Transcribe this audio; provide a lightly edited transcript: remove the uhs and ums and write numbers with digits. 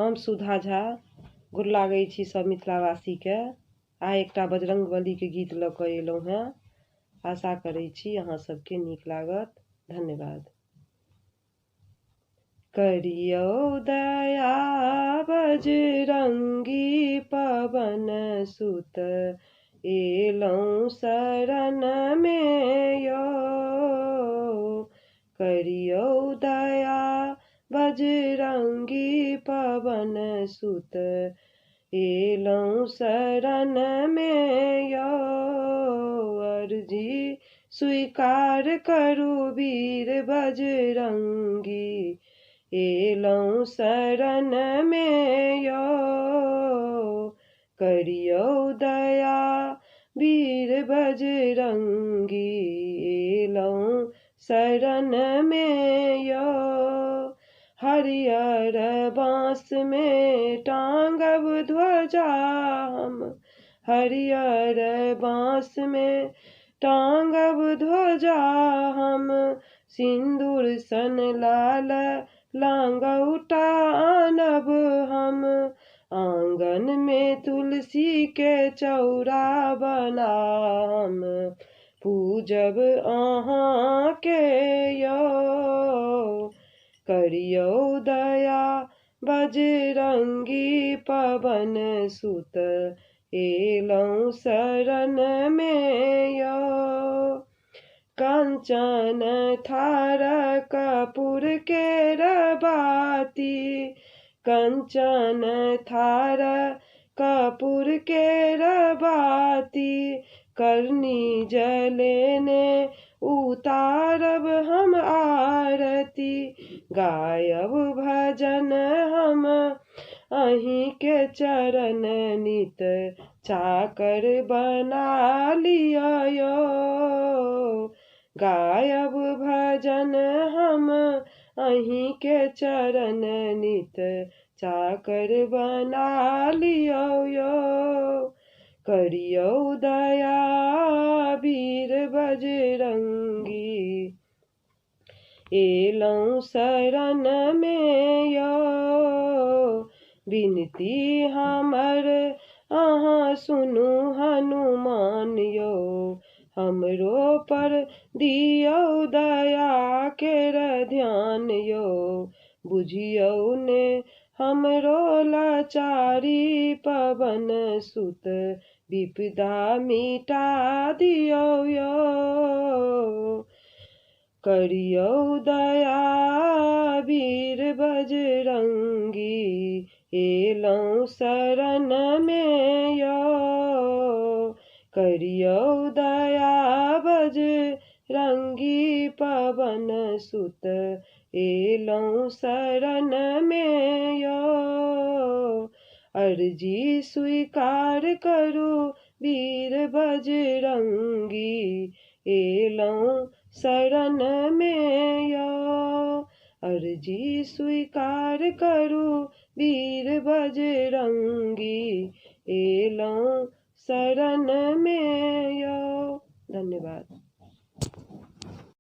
हम सुधा झा गोर लागै छी सब मिथिलावासी के। आइ एकटा बजरंगबली के गीत लऽ कऽ एलहुँ हेँ। आशा करै छी अहाँ सबके नीक लागत। धन्यवाद। करियौ दया बजरंगी पवन सुत, एलहुँ शरण में यौ। करियौ दया बजरंगी पवन सुत, एलहुँ शरण में यौ। अर्जी स्वीकार करू वीर बजरंगी, एलहुँ शरण में यौ। करियौ दया वीर बजरंगी, एलहुँ शरण में यौ। हरियर बाँस में टांगब ध्वजा हम, हरियर बाँस में टांगब ध्वजा हम। सिंदूर सन लाल लांगौटा आनब हम, आंगन में तुलसी के चौरा बनाम। पूजब अहाँ के यौ। करियौ दया बजरंगी पवन सुत, एलहुँ शरण में यौ। कंचन थार कपूर केर बाती, कंचन थार कपूर केर बाती। करनी जलेने उतारब हम आरती, गायब भजन हम अहीं के चरण नित। चाकर बना लिया यो, गायब भजन हम अहीं के चरण नित। चाकर बना लिया यो। करियौ दया वीर बजरंगी, एलहुँ शरण में यौ। विनती हमर अहाँ सुनू हनुमान यौ, हमरो पर दियौ दया केर ध्यान यौ। बुझियौ ने हमरो लाचारी पवन सुत, विपदा मिटा दियौ यो। करियौ दया वीर बजरंगी, एलहुँ शरण में यौ। करियौ दया बजरंगी पवन सुत, एलहुँ शरण में यौ। अर्जी स्वीकार करू वीर बजरंगी, एलहुँ शरण में यौ। अर्जी स्वीकार करू वीर बजरंगी, एलहुँ शरण में यौ। धन्यवाद।